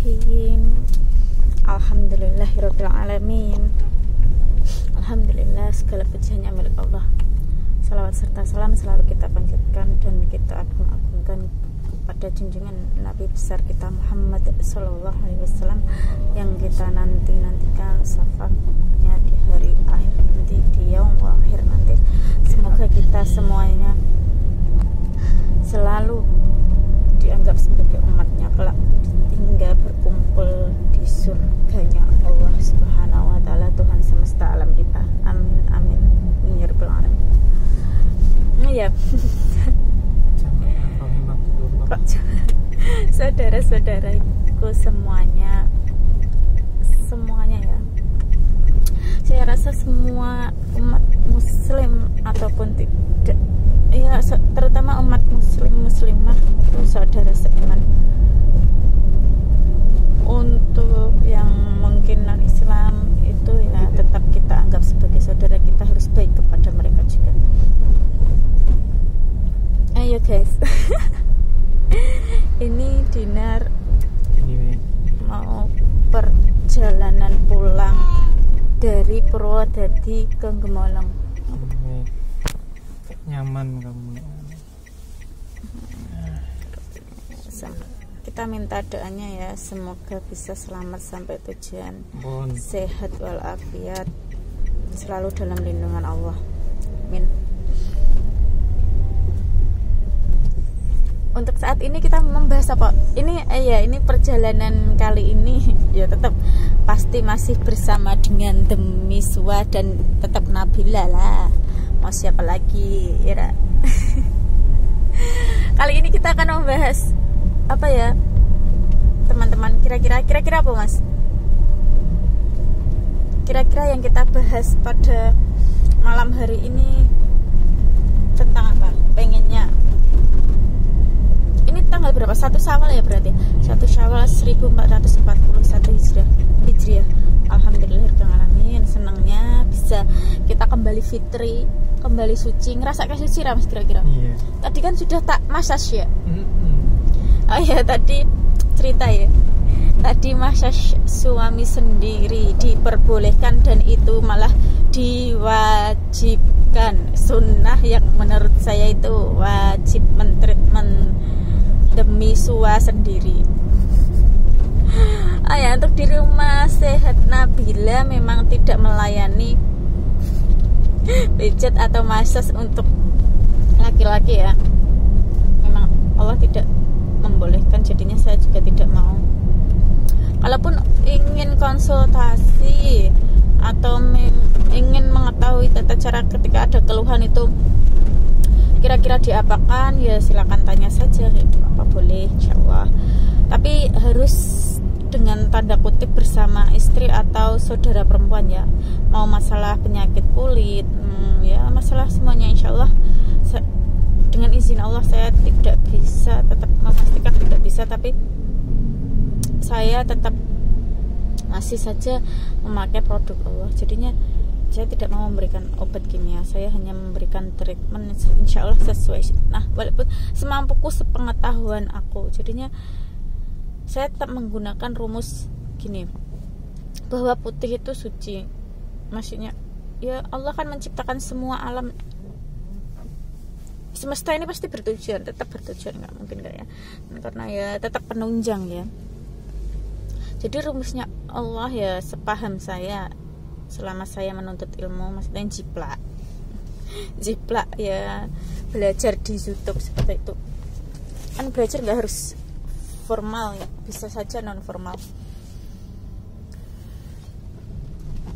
Bismillahirrahmanirrahim. Alhamdulillahirabbil alamin. Alhamdulillah, segala pujiannya milik Allah. Salawat serta salam selalu kita panjatkan dan kita agung-agungkan pada junjungan Nabi besar kita Muhammad sallallahu alaihi wasallam yang kita nantikan syafaatnya di hari akhir nanti, di yaum akhir nanti. Semoga kita semuanya selalu dianggap sebagai umatnya kelak hingga berkumpul di surganya Allah Subhanahu wa taala, Tuhan semesta alam kita. Amin amin ya rabbal alamin. Ya. Saudara-saudaraku semuanya ya. Saya rasa semua umat muslim ataupun tidak, ya terutama umat muslimah itu saudara seiman. Untuk yang mungkin non Islam itu ya tetap kita anggap sebagai saudara, kita harus baik kepada mereka juga. Ayo guys. Ini Dinar mau perjalanan pulang dari Purwodadi ke Gemolong. Nyaman kamu. Kita minta doanya ya, semoga bisa selamat sampai tujuan, sehat walafiat, selalu dalam lindungan Allah. Amin. Untuk saat ini kita membahas apa? Ini perjalanan kali ini ya tetap pasti masih bersama dengan Demi Sua dan tetap Nabila lah. Mau siapa lagi, ya? Kali ini kita akan membahas apa ya, teman-teman? Kira-kira apa, Mas? Kira-kira yang kita bahas pada malam hari ini tentang apa? Pengennya ini tanggal berapa? 1 Syawal ya berarti. 1 Syawal 1441 Hijriah. Alhamdulillahirrahmanirrahim. Senangnya bisa kita kembali fitri, kembali suci. Ngerasa kayak suci Mas kira-kira? Iya. Tadi kan sudah tak massage ya? Oh ya, tadi cerita ya. Tadi massage suami sendiri diperbolehkan dan itu malah diwajibkan. Sunnah yang menurut saya itu wajib mentreatment Demi Sua sendiri. Ya, untuk di rumah sehat Nabila memang tidak melayani pijat atau massage untuk laki-laki ya. Memang Allah tidak membolehkan, jadinya saya juga tidak mau. Kalaupun ingin konsultasi atau ingin mengetahui tata cara ketika ada keluhan itu kira-kira diapakan, ya silakan tanya saja, apa boleh, insyaallah. Tapi harus dengan tanda kutip bersama istri atau saudara perempuan ya. Mau masalah penyakit kulit, ya masalah semuanya insyaallah. Dengan izin Allah saya tidak bisa, tetap memastikan tidak bisa, tapi saya tetap masih saja memakai produk Allah. Jadinya saya tidak mau memberikan obat kimia, saya hanya memberikan treatment insya Allah sesuai. Nah, walaupun semampuku, sepengetahuan aku, jadinya saya tetap menggunakan rumus gini, bahwa putih itu suci. Maksudnya ya Allah kan menciptakan semua alam semesta ini pasti bertujuan, tetap bertujuan, nggak mungkin nggak ya, karena ya tetap penunjang ya. Jadi rumusnya Allah ya sepaham saya selama saya menuntut ilmu, maksudnya jiplak ya, belajar di YouTube seperti itu. Kan belajar nggak harus formal ya, bisa saja non formal.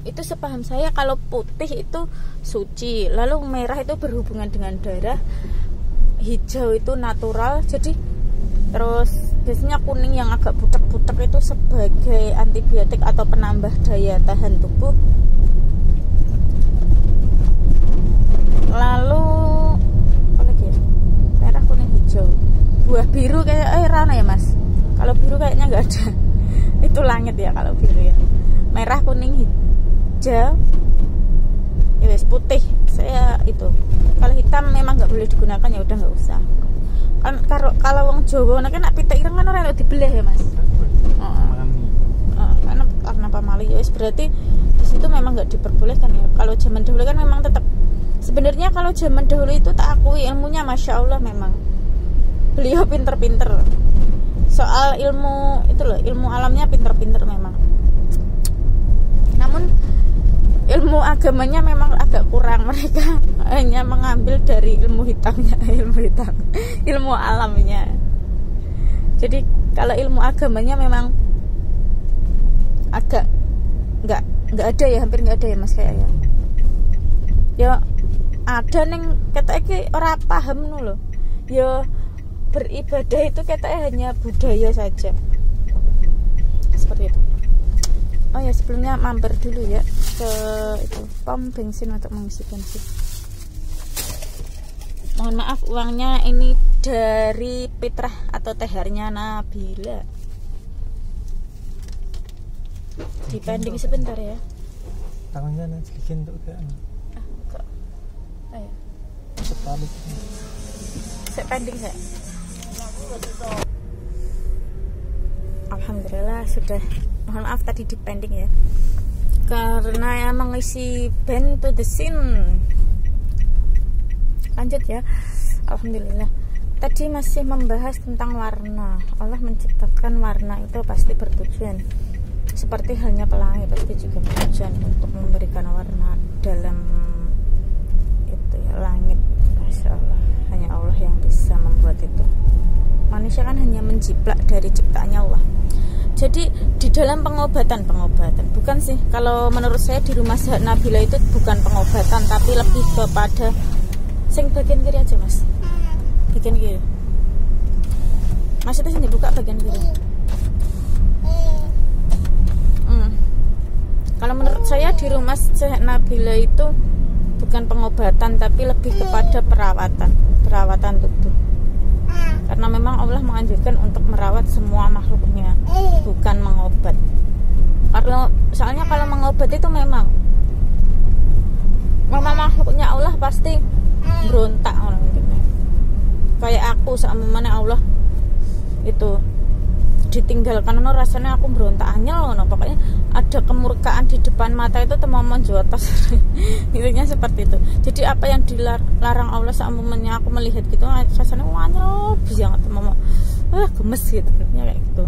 Itu sepaham saya kalau putih itu suci, lalu merah itu berhubungan dengan darah, hijau itu natural, jadi terus biasanya kuning yang agak butek-butek itu sebagai antibiotik atau penambah daya tahan tubuh. Lalu apa lagi ya? Merah, kuning, hijau. Buah biru kayak rana ya Mas. Kalau biru kayaknya nggak ada. Itu langit ya kalau biru ya. Merah, kuning, hijau. Ya wes putih. Saya itu. Kalau hitam memang nggak boleh digunakan, ya udah nggak usah. Kan kalau wong Jawa nek pitik ireng kan ora dibelah ya Mas. pamali, ya berarti di situ memang nggak diperbolehkan ya. Kalau zaman dahulu kan memang tetap, sebenarnya kalau zaman dahulu itu tak akui ilmunya masya Allah, memang beliau pinter-pinter soal ilmu itu loh, ilmu alamnya pinter-pinter memang. Namun ilmu agamanya memang agak kurang, mereka hanya mengambil dari ilmu hitamnya, ilmu alamnya. Jadi kalau ilmu agamanya memang agak nggak ada ya, hampir nggak ada ya mas, kayak ya ada neng katanya orang paham loh ya, beribadah itu katanya hanya budaya saja seperti itu. Oh ya, sebelumnya mampir dulu ya ke itu pom bensin untuk mengisi bensin. Mohon maaf, uangnya ini dari fitrah atau teharnya Nabila. Dipending sebentar ya. Tangannya nanti bikin untuk ke kok. Ayo. Sebalik. Saya pending saya. Alhamdulillah sudah. Mohon maaf tadi dipending ya. Karena mengisi ben to the scene. Lanjut ya. Alhamdulillah. Tadi masih membahas tentang warna. Allah menciptakan warna itu pasti bertujuan. Seperti halnya pelangi pasti juga bertujuan untuk memberikan warna dalam itu ya, langit. Masya Allah, hanya Allah yang bisa membuat itu. Manusia kan hanya menjiplak dari ciptaannya Allah. Jadi di dalam pengobatan bukan sih, kalau menurut saya di rumah sehat Nabila itu bukan pengobatan, tapi lebih kepada sing bagian kiri aja mas, bagian kiri mas, itu sini buka bagian kiri. Kalau menurut saya di rumah sehat Nabila itu bukan pengobatan, tapi lebih kepada perawatan tubuh. Karena memang Allah menganjurkan untuk merawat semua makhluknya, bukan mengobat. Soalnya kalau mengobat itu memang makhluknya Allah pasti berontak orang gitu. Kayak aku sama mana Allah itu ditinggalkan, rasanya aku berontak anyel, pokoknya ada kemurkaan di depan mata itu teman jotos. Intinya seperti itu. Jadi apa yang dilarang Allah seumumnya aku melihat gitu, rasanya anyel banget, gemes gitu, kayak gitu.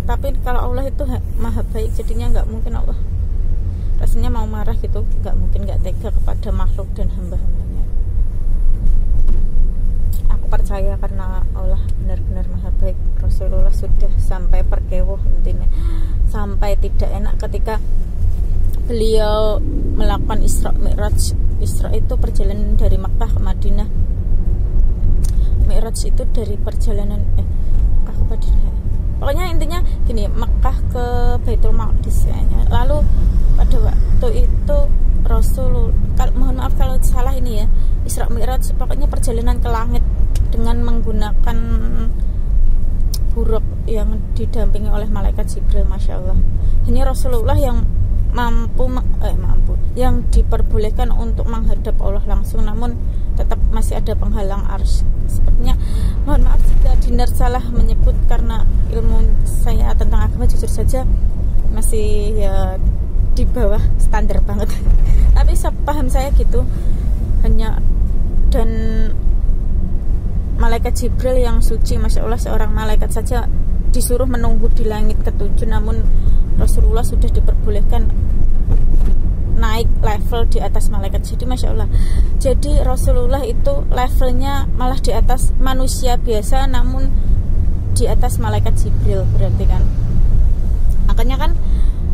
Tapi kalau Allah itu maha baik, jadinya nggak mungkin Allah rasanya mau marah gitu, nggak mungkin nggak tega kepada makhluk dan hamba-hambanya. Aku percaya karena Allah benar-benar maha baik. Rasulullah sudah sampai perkewuh, intinya sampai tidak enak ketika beliau melakukan Isra Mi'raj. Isra itu perjalanan dari Makkah ke Madinah, Mi'raj itu dari perjalanan Makkah ke Madinah. Pokoknya intinya gini, Makkah ke Baitul Maqdis ya. Lalu pada waktu itu Rasulullah, mohon maaf kalau salah ini ya, Isra Mi'raj pokoknya perjalanan ke langit dengan menggunakan buruk yang didampingi oleh malaikat Jibril, masya Allah. Hanya Rasulullah yang mampu yang diperbolehkan untuk menghadap Allah langsung, namun tetap masih ada penghalang arsy. Sepertinya, mohon maaf jika Dinar salah menyebut, karena ilmu saya tentang agama jujur saja masih ya di bawah standar banget. Tapi sepaham saya gitu, hanya dan malaikat Jibril yang suci, masya Allah, seorang malaikat saja disuruh menunggu di langit ke-7, namun Rasulullah sudah diperbolehkan naik level di atas malaikat. Jadi masya Allah, jadi Rasulullah itu levelnya malah di atas manusia biasa, namun di atas malaikat Jibril, berarti kan. Makanya kan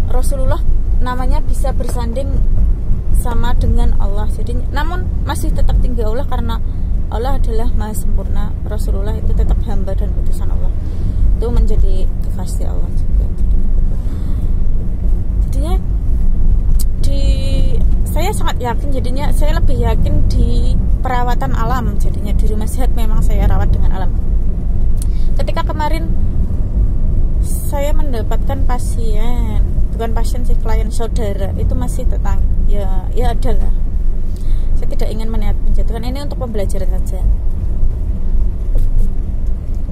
Rasulullah namanya bisa bersanding sama dengan Allah. Jadi namun masih tetap tinggi Allah, karena Allah adalah maha sempurna. Rasulullah itu tetap hamba dan utusan Allah, itu menjadi kekasih Allah juga. Jadinya saya sangat yakin, jadinya saya lebih yakin di perawatan alam. Jadinya di rumah sehat memang saya rawat dengan alam. Ketika kemarin saya mendapatkan pasien, bukan pasien sih, klien saudara, itu masih tetangga ya adalah. Saya tidak ingin meniat menjatuhkan, ini untuk pembelajaran saja.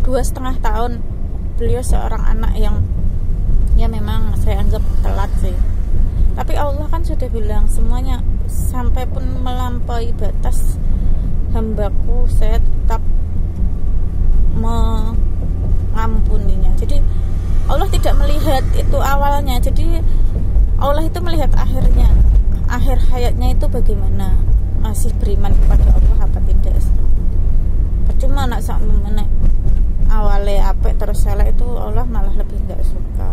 2,5 tahun beliau seorang anak yang ya memang saya anggap telat sih, tapi Allah kan sudah bilang semuanya, sampai pun melampaui batas hambaku saya tetap mengampuninya. Jadi Allah tidak melihat itu awalnya, jadi Allah itu melihat akhirnya, akhir hayatnya itu bagaimana, masih beriman kepada Allah apa tidak. Percuma nak sak awalnya apik terus salah, itu Allah malah lebih nggak suka.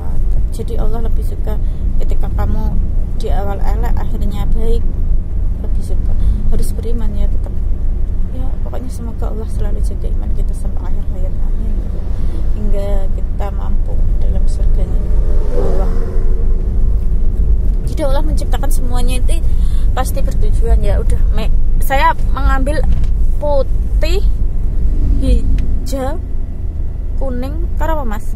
Jadi Allah lebih suka ketika kamu di awal elek akhirnya baik, lebih suka. Harus beriman ya tetap ya, pokoknya semoga Allah selalu jaga iman kita sampai akhir hayat, amin, hingga kita mampu dalam surganya Allah. Jadi Allah menciptakan semuanya itu pasti bertujuan. Ya udah, saya mengambil putih, hijau, kuning, karena apa mas?